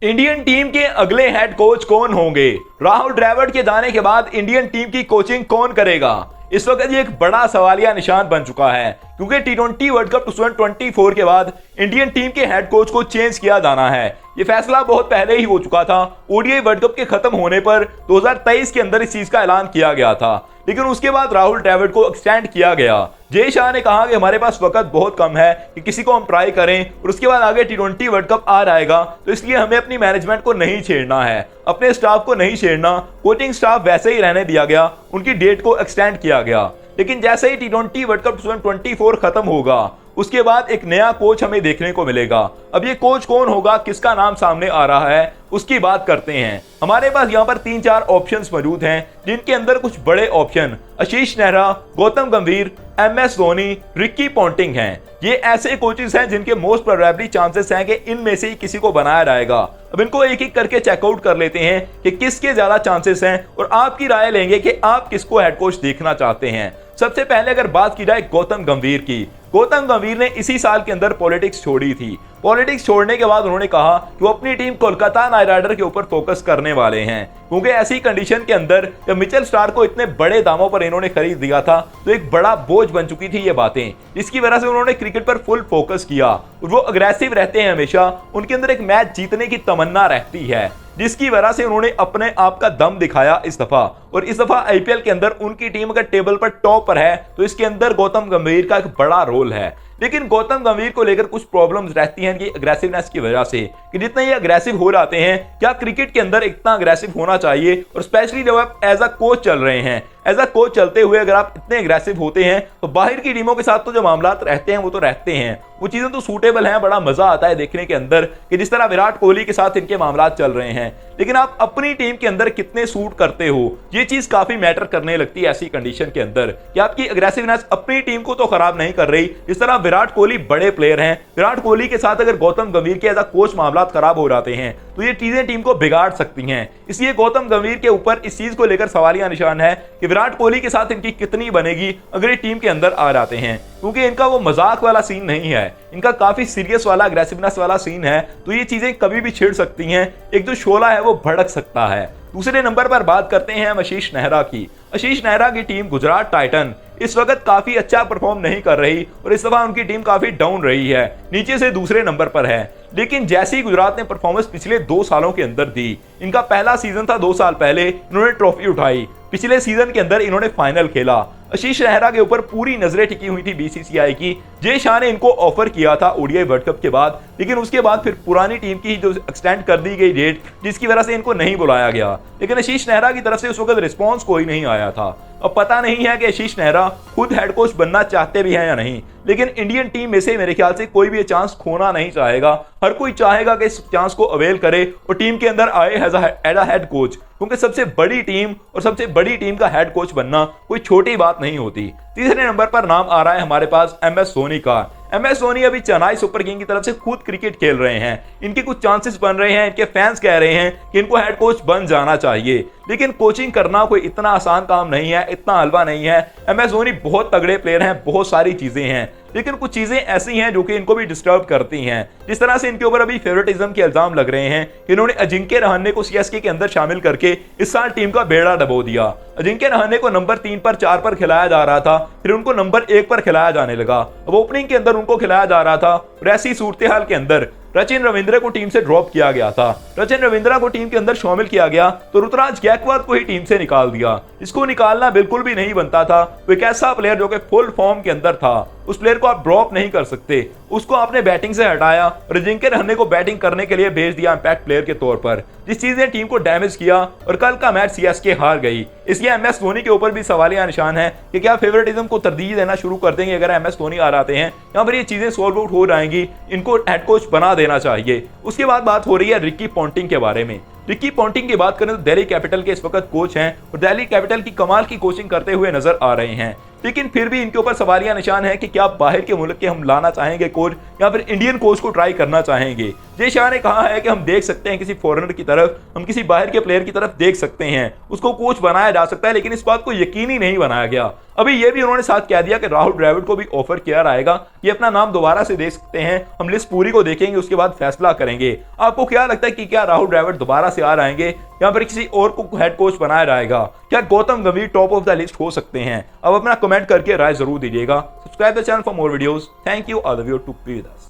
Indian team के अगले head coach कौन होंगे? राहुल द्रविड़ के जाने के बाद इंडियन टीम की कोचिंग कौन करेगा? इस वक्त ये एक बड़ा सवालिया निशान बन चुका है क्योंकि टी20 वर्ल्ड कप 2024 के बाद इंडियन टीम के हेड कोच को चेंज किया जाना है। ये फैसला बहुत पहले ही हो चुका था। ओडीआई वर्ल्ड कप के खत्म होने पर 2023 के अंदर इस चीज का ऐलान किया गया था, लेकिन उसके बाद राहुल द्रविड़ को एक्सटेंड किया गया। जय शाह ने कहा कि हमारे पास वक्त बहुत कम है कि किसी को हम ट्राई करें और उसके बाद आगे टी20 वर्ल्ड कप आ जाएगा, तो इसलिए हमें अपनी मैनेजमेंट को नहीं छेड़ना है, अपने स्टाफ को नहीं छेड़ना। कोचिंग स्टाफ वैसे ही रहने दिया गया, उनकी डेट को एक्सटेंड किया गया। लेकिन जैसे ही टी20 वर्ल्ड कप 2024 खत्म होगा, उसके बाद एक नया कोच हमें देखने को मिलेगा। अब ये कोच कौन होगा, किसका नाम सामने आ रहा है, उसकी बात करते हैं। हमारे पास यहाँ पर 3-4 ऑप्शंस मौजूद हैं, जिनके अंदर कुछ बड़े ऑप्शन आशीष नेहरा, गौतम गंभीर, एमएस धोनी, रिकी पॉन्टिंग हैं। ये ऐसे कोचेस हैं जिनके मोस्ट प्रोबेबली चांसेस हैं कि इनमें से ही किसी को बनाया जाएगा। अब इनको एक एक करके चेकआउट कर लेते हैं कि किसके ज्यादा चांसेस हैं और आपकी राय लेंगे कि आप किसको हेड कोच देखना चाहते हैं। सबसे पहले अगर बात की जाए गौतम गंभीर की, गौतम गंभीर ने इसी साल के अंदर पॉलिटिक्स छोड़ी थी। पॉलिटिक्स छोड़ने के बाद उन्होंने कहा कि वो अपनी टीम कोलकाता नाइट राइडर के ऊपर फोकस करने वाले हैं, क्योंकि ऐसी कंडीशन के अंदर जब मिचेल स्टार्क को इतने बड़े दामों पर इन्होंने खरीद दिया था तो एक बड़ा बोझ बन चुकी थी ये बातें, जिसकी वजह से उन्होंने क्रिकेट पर फुल फोकस किया। और वो अग्रेसिव रहते हैं हमेशा, उनके अंदर एक मैच जीतने की तमन्ना रहती है, जिसकी वजह से उन्होंने अपने आप का दम दिखाया इस दफा। और इस दफा आईपीएल के अंदर उनकी टीम अगर टेबल पर टॉप पर है तो इसके अंदर गौतम गंभीर का एक बड़ा रोल है। लेकिन गौतम गंभीर को लेकर कुछ प्रॉब्लम्स रहती हैं इनकी अग्रेसिवनेस की वजह से, कि जितने ये अग्रेसिव हो जाते हैं, क्या क्रिकेट के अंदर इतना अग्रेसिव होना चाहिए? और स्पेशली जब आप एज अ कोच चल रहे हैं, एज अ कोच चलते हुए अगर आप इतने अग्रेसिव होते हैं तो बाहर की टीमों के साथ तो जो मामला रहते हैं वो तो रहते हैं, वो चीजें तो सूटेबल हैं। बड़ा मजा आता है देखने के अंदर कि जिस तरह विराट कोहली के साथ इनके मामला चल रहे हैं, लेकिन आप अपनी टीम के अंदर कितने सूट करते हो, ये चीज काफी मैटर करने लगती है ऐसी कंडीशन के अंदर कि आपकी अग्रेसिवनेस अपनी टीम को तो खराब नहीं कर रही। जिस तरह विराट कोहली बड़े प्लेयर हैं, विराट कोहली के साथ अगर गौतम गंभीर के एज अ कोच मामला खराब हो जाते हैं तो ये चीजें टीम को बिगाड़ सकती हैं। इसलिए गौतम गंभीर के ऊपर इस चीज को लेकर सवालिया निशान है कि विराट कोहली के साथ इनकी कितनी बनेगी अगर ये टीम के अंदर आ जाते हैं, क्योंकि इनका वो मजाक वाला सीन नहीं है, इनका काफी सीरियस वाला अग्रेसिवनेस वाला सीन है। तो ये चीजें कभी भी छिड़ सकती हैं, एक जो शोला है वो भड़क सकता है। दूसरे नंबर पर बात करते हैं हम आशीष नेहरा की। आशीष नेहरा की टीम गुजरात टाइटन इस वक्त काफी अच्छा परफॉर्म नहीं कर रही और इस दफा उनकी टीम काफी डाउन रही है, नीचे से दूसरे नंबर पर है। लेकिन जैसे ही गुजरात ने परफॉर्मेंस पिछले 2 सालों के अंदर दी, इनका पहला सीजन था 2 साल पहले, इन्होंने ट्रॉफी उठाई, पिछले सीजन के अंदर इन्होंने फाइनल खेला। आशीष नेहरा के ऊपर पूरी नजरें टिकी हुई थी बीसीसीआई की। जय शाह ने इनको ऑफर किया था ओडीआई वर्ल्ड कप के बाद, लेकिन उसके बाद फिर पुरानी टीम की जो एक्सटेंड कर दी गई डेट, जिसकी वजह से इनको नहीं बुलाया गया। लेकिन आशीष नेहरा की तरफ से उस वक्त रिस्पॉन्स कोई नहीं आया था। अब पता नहीं है कि आशीष नेहरा खुद हेड कोच बनना चाहते भी हैं या नहीं, लेकिन इंडियन टीम में से मेरे ख्याल से कोई भी ये चांस खोना नहीं चाहेगा। हर कोई चाहेगा कि इस चांस को अवेल करे और टीम के अंदर आए एज अ हेड कोच, क्योंकि सबसे बड़ी टीम और सबसे बड़ी टीम का हेड कोच बनना कोई छोटी बात नहीं होती। तीसरे नंबर पर नाम आ रहा है हमारे पास एमएस धोनी का। एमएस धोनी अभी चेन्नई सुपर किंग की तरफ से खुद क्रिकेट खेल रहे हैं, इनके कुछ चांसेस बन रहे हैं, इनके फैंस कह रहे हैं कि इनको हेड कोच बन जाना चाहिए। लेकिन कोचिंग करना कोई इतना आसान काम नहीं है, इतना हलवा नहीं है। एमएस धोनी बहुत तगड़े प्लेयर हैं, बहुत सारी चीजें हैं, लेकिन कुछ चीजें ऐसी हैं जो कि इनको भी डिस्टर्ब करती हैं। जिस तरह से इनके ऊपर अभी फेवरेटिज्म के इल्जाम लग रहे हैं कि इन्होंने अजिंक्य रहाणे को सीएसके के अंदर शामिल करके इस साल टीम का बेड़ा डबो दिया। अजिंक्य रहाणे को नंबर 3 पर 4 पर खिलाया जा रहा था, फिर उनको नंबर 1 पर खिलाया जाने लगा। अब ओपनिंग के अंदर उनको खिलाया जा रहा था और ऐसी सूरत हाल के अंदर सचिन रविंद्र को टीम से ड्रॉप किया गया था। सचिन रविंद्र को टीम के अंदर शामिल किया गया तो ऋतुराज गायकवाड को ही टीम से निकाल दिया। इसको निकालना बिल्कुल भी नहीं बनता था। वो एक ऐसा प्लेयर जो कि फुल फॉर्म के अंदर था, उस प्लेयर को आप ड्रॉप नहीं कर सकते। उसको आपने बैटिंग से हटाया और अजिंक्य रहाणे को बैटिंग करने के लिए भेज दिया इंपैक्ट प्लेयर के तौर पर, जिस चीज ने टीम को डैमेज किया और कल का मैच सीएसके हार गई। इसलिए एमएस धोनी के ऊपर भी सवालिया निशान है कि क्या फेवरेटिज्म को तरजीह देना शुरू कर देंगे अगर एमएस धोनी आ जाते हैं, या फिर ये चीजें सॉल्व आउट हो जाएंगी, इनको हेड कोच बना देना चाहिए। उसके बाद बात हो रही है रिकी पॉन्टिंग के बारे में। रिकी पॉन्टिंग की बात करें तो दिल्ली कैपिटल के इस वक्त कोच हैं और दिल्ली कैपिटल की कमाल की कोचिंग करते हुए नजर आ रहे हैं। लेकिन फिर भी इनके ऊपर सवालिया निशान है कि क्या बाहर के मुल्क के हम लाना चाहेंगे कोच या फिर इंडियन कोच को ट्राई करना चाहेंगे। जय शाह ने कहा है कि हम देख सकते हैं किसी फॉरेनर की तरफ, हम किसी बाहर के प्लेयर की तरफ देख सकते हैं, उसको कोच बनाया जा सकता है, लेकिन इस बात को यकीनी नहीं बनाया गया। अभी ये भी उन्होंने साथ कह दिया कि राहुल द्रविड़ को भी ऑफर किया रहेगा, ये अपना नाम दोबारा से देख सकते हैं, हम लिस्ट पूरी को देखेंगे उसके बाद फैसला करेंगे। आपको क्या लगता है कि क्या राहुल द्रविड़ दोबारा से आ रहेंगे या फिर किसी और को हेड कोच बनाया जाएगा? क्या गौतम गंभीर टॉप ऑफ द लिस्ट हो सकते हैं? अब अपना कमेंट करके राय जरूर दीजिएगा। Subscribe the channel for more videos. Thank you all of you to be with us.